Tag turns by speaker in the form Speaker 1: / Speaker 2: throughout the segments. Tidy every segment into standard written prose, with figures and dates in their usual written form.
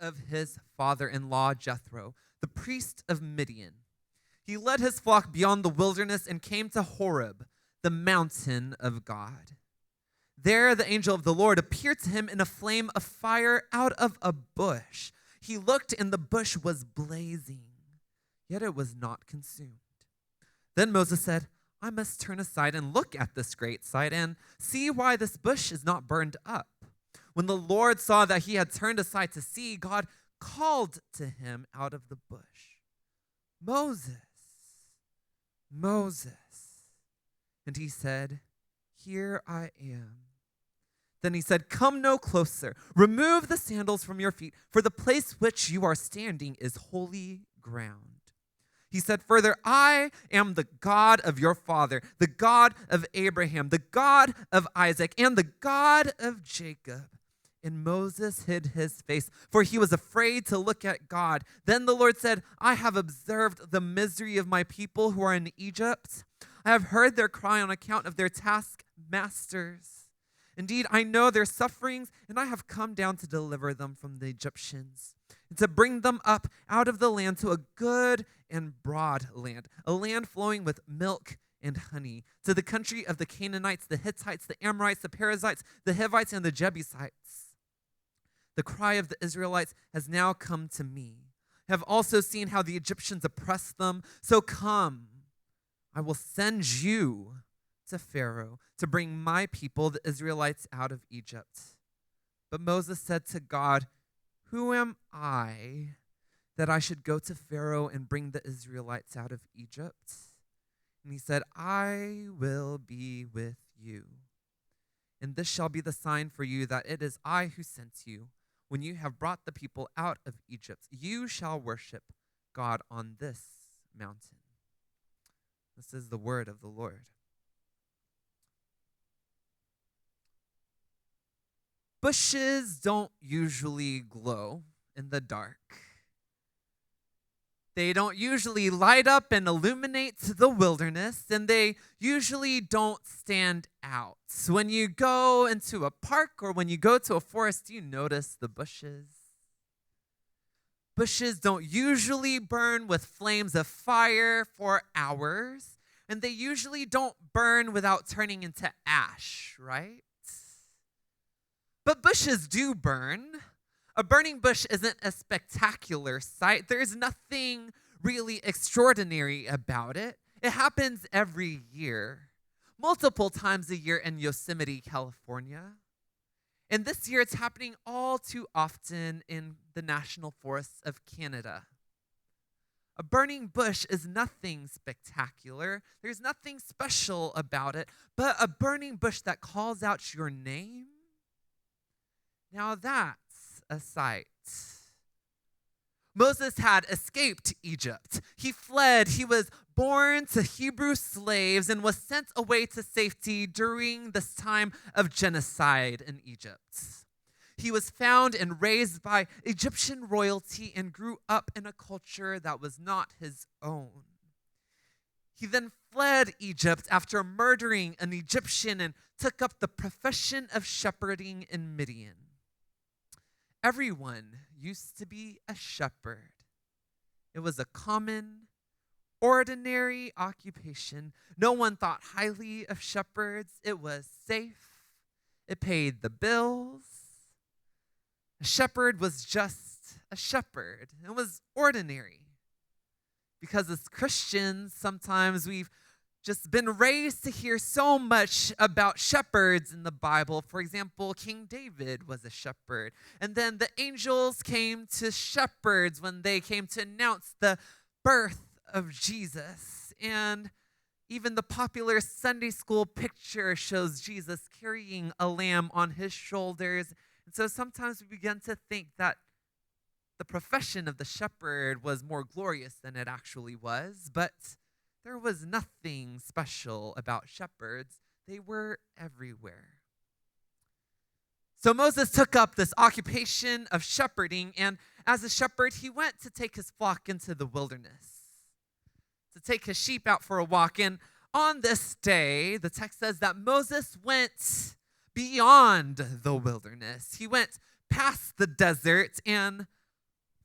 Speaker 1: of his father-in-law Jethro, the priest of Midian. He led his flock beyond the wilderness and came to Horeb, the mountain of God. There the angel of the Lord appeared to him in a flame of fire out of a bush. He looked, and the bush was blazing, yet it was not consumed. Then Moses said, I must turn aside and look at this great sight and see why this bush is not burned up. When the Lord saw that he had turned aside to see, God called to him out of the bush, Moses, Moses. And he said, Here I am. Then he said, Come no closer. Remove the sandals from your feet, for the place which you are standing is holy ground. He said further, I am the God of your father, the God of Abraham, the God of Isaac, and the God of Jacob. And Moses hid his face, for he was afraid to look at God. Then the Lord said, I have observed the misery of my people who are in Egypt. I have heard their cry on account of their taskmasters. Indeed, I know their sufferings, and I have come down to deliver them from the Egyptians, and to bring them up out of the land to a good and broad land, a land flowing with milk and honey, to the country of the Canaanites, the Hittites, the Amorites, the Perizzites, the Hivites, and the Jebusites. The cry of the Israelites has now come to me. I have also seen how the Egyptians oppressed them. So come, I will send you to Pharaoh to bring my people, the Israelites, out of Egypt. But Moses said to God, Who am I that I should go to Pharaoh and bring the Israelites out of Egypt? And he said, I will be with you. And this shall be the sign for you that it is I who sent you. When you have brought the people out of Egypt, you shall worship God on this mountain. This is the word of the Lord. Bushes don't usually glow in the dark. They don't usually light up and illuminate the wilderness, and they usually don't stand out. So when you go into a park or when you go to a forest, you notice the bushes. Bushes don't usually burn with flames of fire for hours, and they usually don't burn without turning into ash, right? But bushes do burn. A burning bush isn't a spectacular sight. There's nothing really extraordinary about it. It happens every year, multiple times a year in Yosemite, California. And this year it's happening all too often in the national forests of Canada. A burning bush is nothing spectacular. There's nothing special about it, but a burning bush that calls out your name, now that's a sight. Moses had escaped Egypt. He fled. He was born to Hebrew slaves and was sent away to safety during this time of genocide in Egypt. He was found and raised by Egyptian royalty and grew up in a culture that was not his own. He then fled Egypt after murdering an Egyptian and took up the profession of shepherding in Midian. Everyone used to be a shepherd. It was a common, ordinary occupation. No one thought highly of shepherds. It was safe. It paid the bills. A shepherd was just a shepherd. It was ordinary. Because as Christians, sometimes we've just been raised to hear so much about shepherds in the Bible. For example, King David was a shepherd. And then the angels came to shepherds when they came to announce the birth of Jesus. And even the popular Sunday school picture shows Jesus carrying a lamb on his shoulders. And so sometimes we begin to think that the profession of the shepherd was more glorious than it actually was. But there was nothing special about shepherds. They were everywhere. So Moses took up this occupation of shepherding, and as a shepherd, he went to take his flock into the wilderness, to take his sheep out for a walk. And on this day, the text says that Moses went beyond the wilderness. He went past the desert and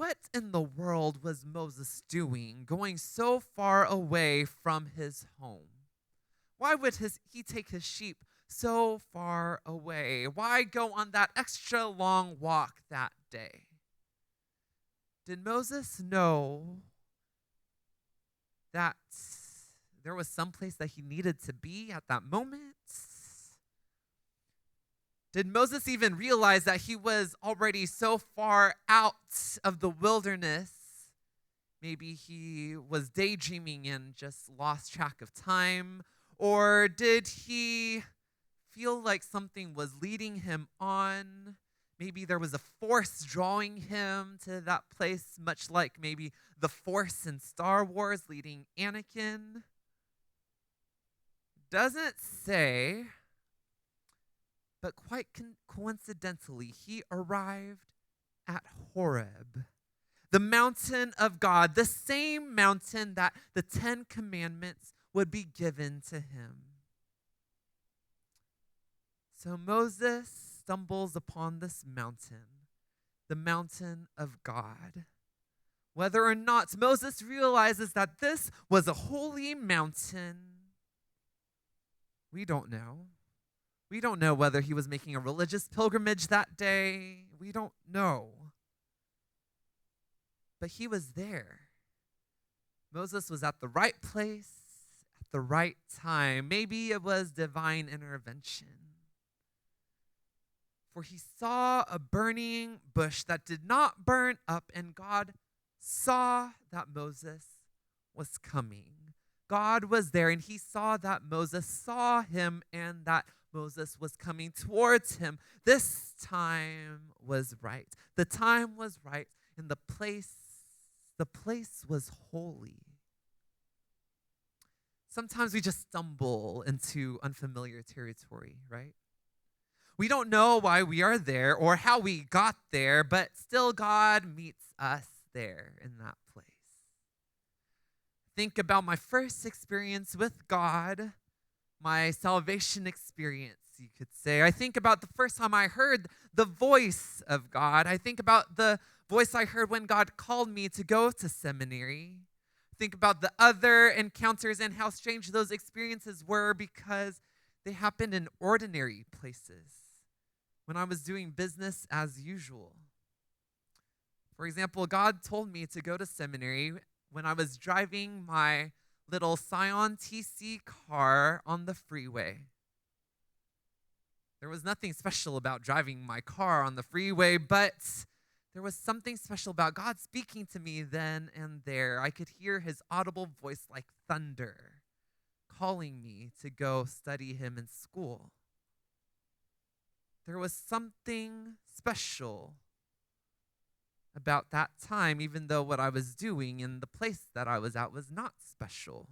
Speaker 1: what in the world was Moses doing going so far away from his home? Why would he take his sheep so far away? Why go on that extra long walk that day? Did Moses know that there was some place that he needed to be at that moment? Did Moses even realize that he was already so far out of the wilderness? Maybe he was daydreaming and just lost track of time. Or did he feel like something was leading him on? Maybe there was a force drawing him to that place, much like maybe the force in Star Wars leading Anakin. Doesn't say, but quite coincidentally, he arrived at Horeb, the mountain of God, the same mountain that the 10 Commandments would be given to him. So Moses stumbles upon this mountain, the mountain of God. Whether or not Moses realizes that this was a holy mountain, we don't know. We don't know whether he was making a religious pilgrimage that day. We don't know. But he was there. Moses was at the right place at the right time. Maybe it was divine intervention. For he saw a burning bush that did not burn up, and God saw that Moses was coming. God was there, and he saw that Moses saw him and that Moses was coming towards him. This time was right. The time was right, and the place was holy. Sometimes we just stumble into unfamiliar territory, right? We don't know why we are there or how we got there, but still God meets us there in that place. Think about my first experience with God, my salvation experience, you could say. I think about the first time I heard the voice of God. I think about the voice I heard when God called me to go to seminary. Think about the other encounters and how strange those experiences were because they happened in ordinary places when I was doing business as usual. For example, God told me to go to seminary when I was driving my little Scion TC car on the freeway. There was nothing special about driving my car on the freeway, but there was something special about God speaking to me then and there. I could hear his audible voice like thunder, calling me to go study him in school. There was something special about that time, even though what I was doing in the place that I was at was not special.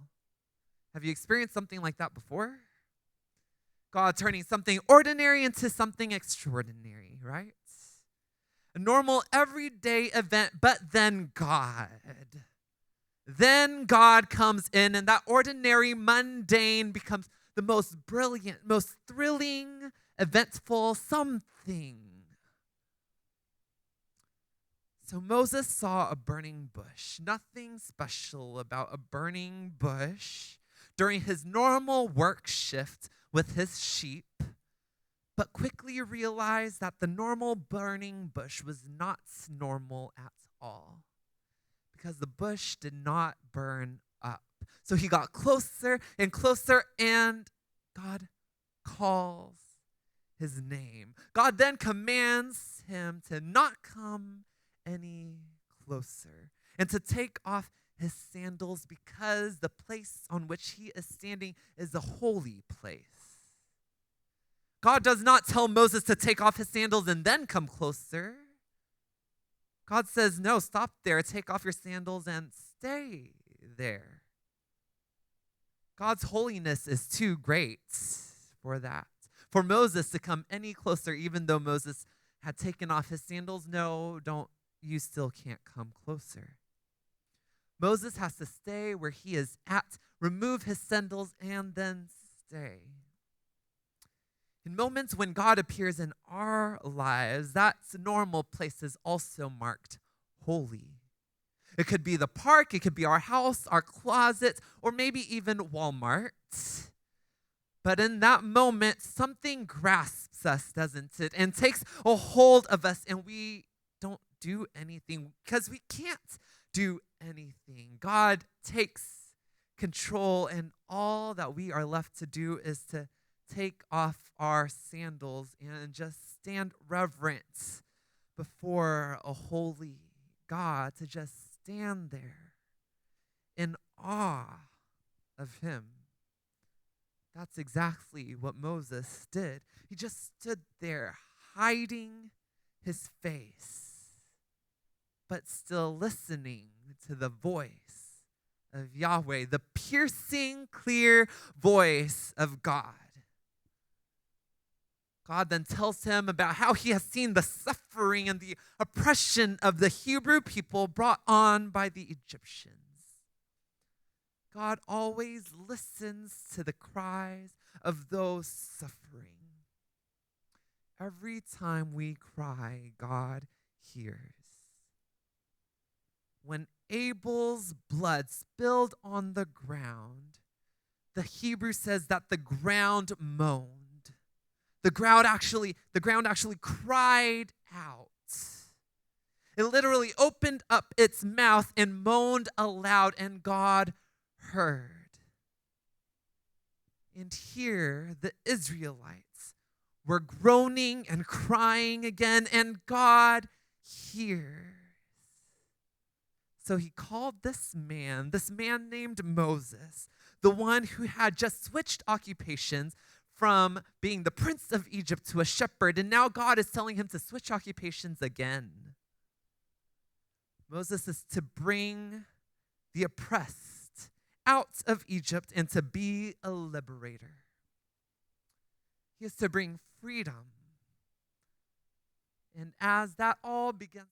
Speaker 1: Have you experienced something like that before? God turning something ordinary into something extraordinary, right? A normal, everyday event, but then God. Then God comes in, and that ordinary, mundane becomes the most brilliant, most thrilling, eventful something. So Moses saw a burning bush. Nothing special about a burning bush during his normal work shift with his sheep, but quickly realized that the normal burning bush was not normal at all because the bush did not burn up. So he got closer and closer, and God calls his name. God then commands him to not come any closer and to take off his sandals because the place on which he is standing is a holy place. God does not tell Moses to take off his sandals and then come closer. God says, no, stop there, take off your sandals and stay there. God's holiness is too great for that. For Moses to come any closer, even though Moses had taken off his sandals, no, you still can't come closer. Moses has to stay where he is at, remove his sandals, and then stay. In moments when God appears in our lives, that normal place is also marked holy. It could be the park, it could be our house, our closet, or maybe even Walmart. But in that moment, something grasps us, doesn't it? And takes a hold of us, and we don't do anything because we can't do anything. God takes control, and all that we are left to do is to take off our sandals and just stand reverent before a holy God, to just stand there in awe of him. That's exactly what Moses did. He just stood there hiding his face, but still listening to the voice of Yahweh, the piercing, clear voice of God. God then tells him about how he has seen the suffering and the oppression of the Hebrew people brought on by the Egyptians. God always listens to the cries of those suffering. Every time we cry, God hears. When Abel's blood spilled on the ground, the Hebrew says that the ground moaned. The ground actually cried out. It literally opened up its mouth and moaned aloud, and God heard. And here the Israelites were groaning and crying again, and God hears. So he called this man named Moses, the one who had just switched occupations from being the prince of Egypt to a shepherd, and now God is telling him to switch occupations again. Moses is to bring the oppressed out of Egypt and to be a liberator. He is to bring freedom. And as that all begins